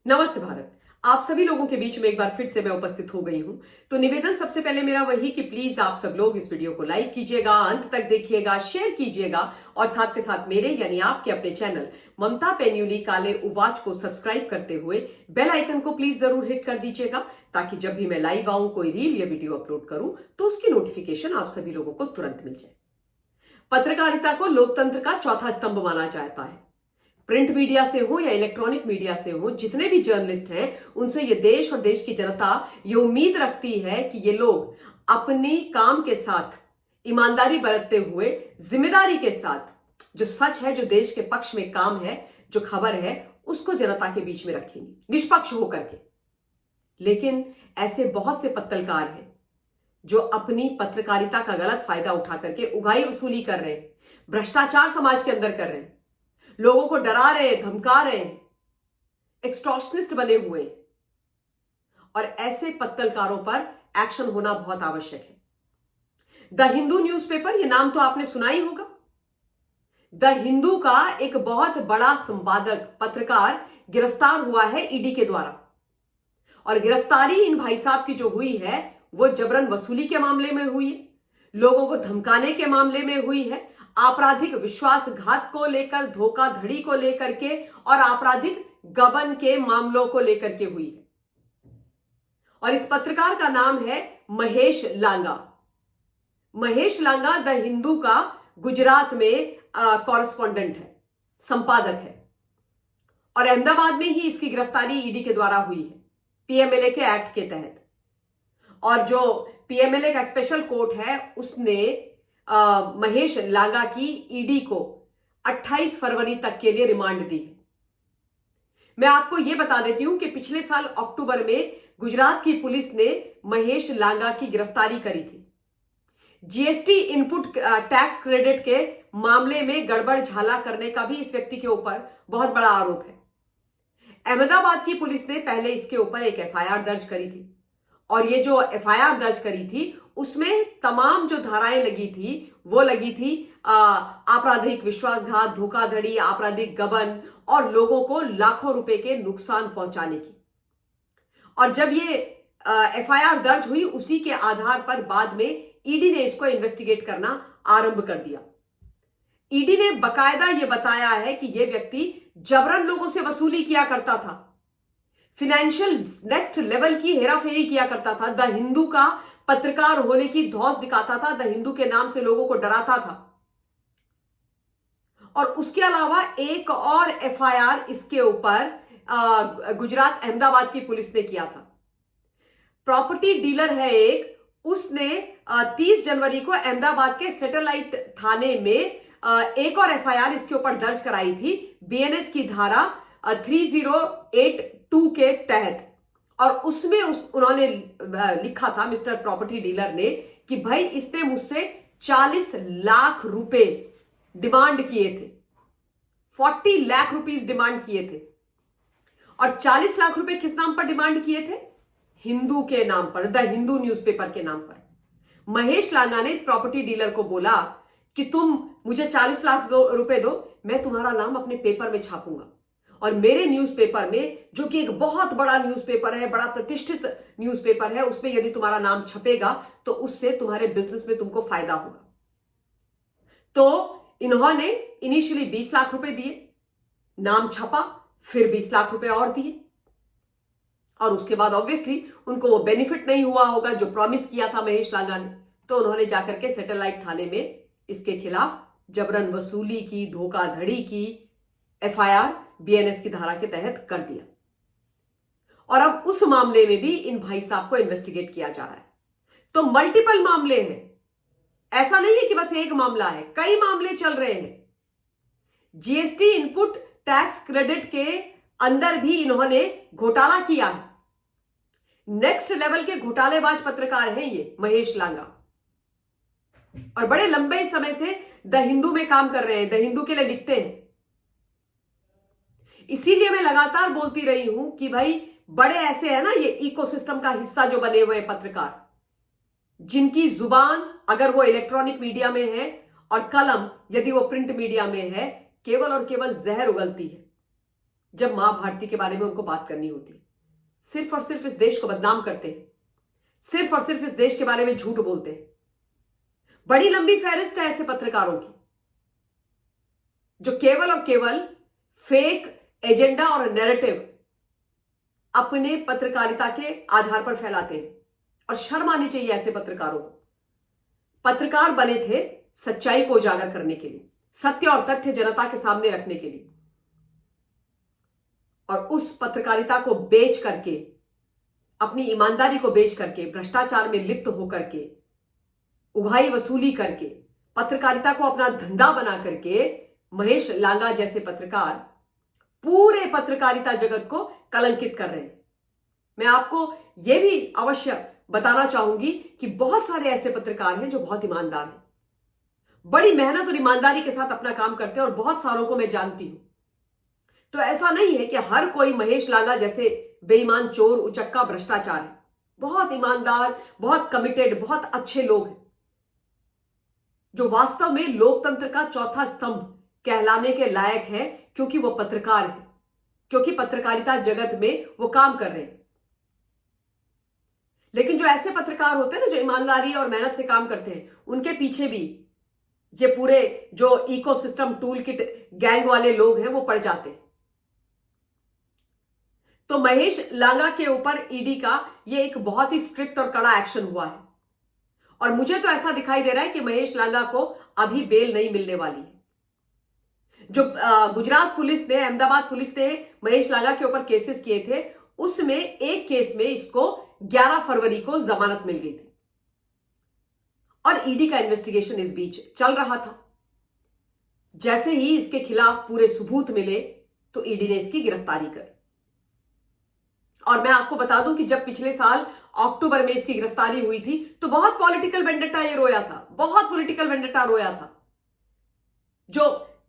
नमस्ते भारत। आप सभी लोगों के बीच में एक बार फिर से मैं उपस्थित हो गई हूं। तो निवेदन सबसे पहले मेरा वही कि प्लीज आप सब लोग इस वीडियो को लाइक कीजिएगा, अंत तक देखिएगा, शेयर कीजिएगा और साथ के साथ मेरे यानी आपके अपने चैनल ममता पेन्यूली काले उवाच को सब्सक्राइब करते हुए बेल आइकन को प्लीज जरूर हिट कर दीजिएगा, ताकि जब भी मैं लाइव आऊं, कोई रील या वीडियो अपलोड करूं तो उसकी नोटिफिकेशन आप सभी लोगों को तुरंत मिल जाए। पत्रकारिता को लोकतंत्र का चौथा स्तंभ माना जाता है। प्रिंट मीडिया से हो या इलेक्ट्रॉनिक मीडिया से हो, जितने भी जर्नलिस्ट हैं उनसे ये देश और देश की जनता ये उम्मीद रखती है कि ये लोग अपनी काम के साथ ईमानदारी बरतते हुए, जिम्मेदारी के साथ जो सच है, जो देश के पक्ष में काम है, जो खबर है, उसको जनता के बीच में रखेंगे निष्पक्ष होकर के। लेकिन ऐसे बहुत से पत्रकार हैं जो अपनी पत्रकारिता का गलत फायदा उठा करके उगाही वसूली कर रहे हैं, भ्रष्टाचार समाज के अंदर कर रहे हैं, लोगों को डरा रहे हैं, धमका रहे हैं, एक्सटॉर्शनिस्ट बने हुए हैं। और ऐसे पत्रकारों पर एक्शन होना बहुत आवश्यक है। द हिंदू न्यूज़पेपर, ये नाम तो आपने सुना ही होगा। द हिंदू का एक बहुत बड़ा संपादक पत्रकार गिरफ्तार हुआ है ईडी के द्वारा। और गिरफ्तारी इन भाई साहब की जो हुई है वो जबरन वसूली के मामले में हुई है, लोगों को धमकाने के मामले में हुई है, आपराधिक विश्वासघात को लेकर, धोखाधड़ी को लेकर के और आपराधिक गबन के मामलों को लेकर के हुई है। और इस पत्रकार का नाम है महेश लांगा। महेश लांगा द हिंदू का गुजरात में कॉरेस्पॉन्डेंट है, संपादक है। और अहमदाबाद में ही इसकी गिरफ्तारी ईडी के द्वारा हुई है, पीएमएलए के एक्ट के तहत। और जो पीएमएलए का स्पेशल कोर्ट है उसने महेश लांगा की ईडी को 28 फरवरी तक के लिए रिमांड दी है। मैं आपको यह बता देती हूं कि पिछले साल अक्टूबर में गुजरात की पुलिस ने महेश लांगा की गिरफ्तारी करी थी। जीएसटी इनपुट टैक्स क्रेडिट के मामले में गड़बड़ झाला करने का भी इस व्यक्ति के ऊपर बहुत बड़ा आरोप है। अहमदाबाद की पुलिस ने पहले इसके ऊपर एक एफआईआर दर्ज करी थी। और ये जो एफआईआर दर्ज करी थी उसमें तमाम जो धाराएं लगी थी वो लगी थी आपराधिक विश्वासघात, धोखाधड़ी, आपराधिक गबन और लोगों को लाखों रुपए के नुकसान पहुंचाने की। और जब ये एफआईआर दर्ज हुई, उसी के आधार पर बाद में ईडी ने इसको इन्वेस्टिगेट करना आरंभ कर दिया। ईडी ने बकायदा ये बताया है कि यह व्यक्ति जबरन लोगों से वसूली किया करता था, फाइनेंशियल नेक्स्ट लेवल की हेराफेरी किया करता था, द हिंदू का पत्रकार होने की धौंस दिखाता था, द हिंदू के नाम से लोगों को डराता था। और उसके अलावा एक और एफआईआर इसके ऊपर गुजरात अहमदाबाद की पुलिस ने किया था। प्रॉपर्टी डीलर है एक, उसने 30 जनवरी को अहमदाबाद के सैटेलाइट थाने में एक और एफआईआर इसके ऊपर दर्ज कराई थी, बीएनएस की धारा 3082 के तहत। और उसमें उन्होंने लिखा था, मिस्टर प्रॉपर्टी डीलर ने, कि भाई इसने मुझसे 40 लाख रुपए डिमांड किए थे, 40 लाख रुपीस डिमांड किए थे। और 40 लाख रुपए किस नाम पर डिमांड किए थे? हिंदू के नाम पर, द हिंदू न्यूज़पेपर के नाम पर। महेश लांगा ने इस प्रॉपर्टी डीलर को बोला कि तुम मुझे 40 लाख रुपए दो, मैं तुम्हारा नाम अपने पेपर में छापूंगा। और मेरे न्यूज़पेपर में, जो कि एक बहुत बड़ा न्यूज़पेपर है, बड़ा प्रतिष्ठित न्यूज़पेपर है, उसमें यदि तुम्हारा नाम छपेगा तो उससे तुम्हारे बिजनेस में तुमको फायदा होगा। तो इन्होंने इनिशियली 20 लाख रुपए दिए, नाम छपा, फिर 20 लाख रुपए और दिए। और उसके बाद ऑब्वियसली उनको वो बेनिफिट नहीं हुआ होगा जो प्रॉमिस किया था महेश लांगा ने। तो उन्होंने जाकर के सैटेलाइट थाने में इसके खिलाफ जबरन वसूली की, धोखाधड़ी की एफआईआर बीएनएस की धारा के तहत कर दिया। और अब उस मामले में भी इन भाई साहब को इन्वेस्टिगेट किया जा रहा है। तो मल्टीपल मामले हैं, ऐसा नहीं है कि बस एक मामला है, कई मामले चल रहे हैं। जीएसटी इनपुट टैक्स क्रेडिट के अंदर भी इन्होंने घोटाला किया है। नेक्स्ट लेवल के घोटालेबाज पत्रकार हैं ये महेश लांगा, और बड़े लंबे समय से द हिंदू में काम कर रहे हैं, द हिंदू के लिए लिखते हैं। इसीलिए मैं लगातार बोलती रही हूं कि भाई बड़े ऐसे है ना, ये इकोसिस्टम का हिस्सा जो बने हुए पत्रकार, जिनकी जुबान अगर वो इलेक्ट्रॉनिक मीडिया में है और कलम यदि वो प्रिंट मीडिया में है, केवल और केवल जहर उगलती है। जब मां भारती के बारे में उनको बात करनी होती है। सिर्फ और सिर्फ इस देश को बदनाम करते हैं, सिर्फ और सिर्फ इस देश के बारे में झूठ बोलते हैं। बड़ी लंबी फहरिस्त है ऐसे पत्रकारों की जो केवल और केवल फेक एजेंडा और नैरेटिव अपने पत्रकारिता के आधार पर फैलाते हैं। और शर्म आनी चाहिए ऐसे पत्रकारों को। पत्रकार बने थे सच्चाई को उजागर करने के लिए, सत्य और तथ्य जनता के सामने रखने के लिए, और उस पत्रकारिता को बेच करके, अपनी ईमानदारी को बेच करके, भ्रष्टाचार में लिप्त होकर के, उगाही वसूली करके, पत्रकारिता को अपना धंधा बना करके महेश लांगा जैसे पत्रकार पूरे पत्रकारिता जगत को कलंकित कर रहे हैं। मैं आपको यह भी अवश्य बताना चाहूंगी कि बहुत सारे ऐसे पत्रकार हैं जो बहुत ईमानदार हैं, बड़ी मेहनत और ईमानदारी के साथ अपना काम करते हैं, और बहुत सारों को मैं जानती हूं। तो ऐसा नहीं है कि हर कोई महेश लांगा जैसे बेईमान, चोर, उचक्का, भ्रष्टाचार है। बहुत ईमानदार, बहुत कमिटेड, बहुत अच्छे लोग हैं जो वास्तव में लोकतंत्र का चौथा स्तंभ कहलाने के लायक है, क्योंकि वो पत्रकार है, क्योंकि पत्रकारिता जगत में वो काम कर रहे हैं। लेकिन जो ऐसे पत्रकार होते हैं ना, जो ईमानदारी और मेहनत से काम करते हैं, उनके पीछे भी ये पूरे जो इकोसिस्टम टूल किट गैंग वाले लोग हैं वो पड़ जाते हैं। तो महेश लांगा के ऊपर ईडी का ये एक बहुत ही स्ट्रिक्ट और कड़ा एक्शन हुआ है, और मुझे तो ऐसा दिखाई दे रहा है कि महेश लांगा को अभी बेल नहीं मिलने वाली है। जो गुजरात पुलिस ने, अहमदाबाद पुलिस ने महेश लांगा के ऊपर केसेस किए थे, उसमें एक केस में इसको 11 फरवरी को जमानत मिल गई थी, और ईडी का इन्वेस्टिगेशन इस बीच चल रहा था। जैसे ही इसके खिलाफ पूरे सबूत मिले तो ईडी ने इसकी गिरफ्तारी कर। और मैं आपको बता दूं कि जब पिछले साल अक्टूबर में इसकी गिरफ्तारी हुई थी तो बहुत पॉलिटिकल वेंडेटा ये रोया था, बहुत पॉलिटिकल वेंडेटा रोया था।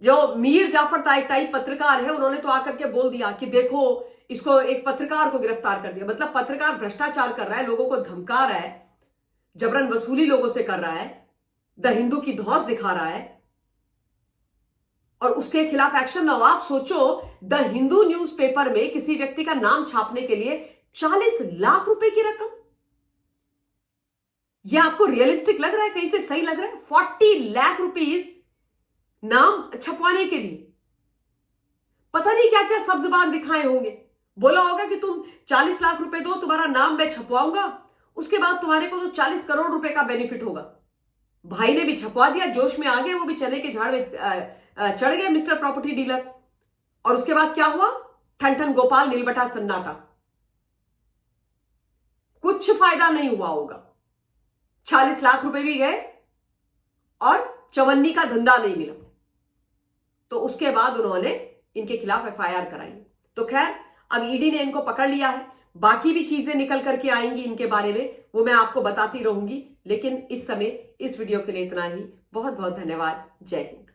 जो मीर जाफर टाइप पत्रकार है, उन्होंने तो आकर के बोल दिया कि देखो, इसको, एक पत्रकार को गिरफ्तार कर दिया। मतलब पत्रकार भ्रष्टाचार कर रहा है, लोगों को धमका रहा है, जबरन वसूली लोगों से कर रहा है, द हिंदू की धौंस दिखा रहा है, और उसके खिलाफ एक्शन ना हो। आप सोचो, द हिंदू न्यूज़पेपर में किसी व्यक्ति का नाम छापने के लिए 40 लाख रुपए की रकम। यह आपको रियलिस्टिक लग रहा है? कहीं से सही लग रहा है? 40 लाख रुपीस नाम छपवाने के लिए पता नहीं क्या क्या सब्ज बाग दिखाए होंगे। बोला होगा कि तुम 40 लाख रुपए दो, तुम्हारा नाम मैं छपवाऊंगा, उसके बाद तुम्हारे को तो 40 करोड़ रुपए का बेनिफिट होगा। भाई ने भी छपवा दिया, जोश में आ गए, वो भी चने के झाड़ में चढ़ गए मिस्टर प्रॉपर्टी डीलर। और उसके बाद क्या हुआ? ठन ठन गोपाल, नीलबटा सन्नाटा, कुछ फायदा नहीं हुआ होगा। 40 लाख रुपए भी गए और चवन्नी का धंधा नहीं मिला। तो उसके बाद उन्होंने इनके खिलाफ एफआईआर कराई। तो खैर, अब ईडी ने इनको पकड़ लिया है। बाकी भी चीजें निकल करके आएंगी इनके बारे में, वो मैं आपको बताती रहूंगी। लेकिन इस समय इस वीडियो के लिए इतना ही। बहुत बहुत धन्यवाद। जय हिंद।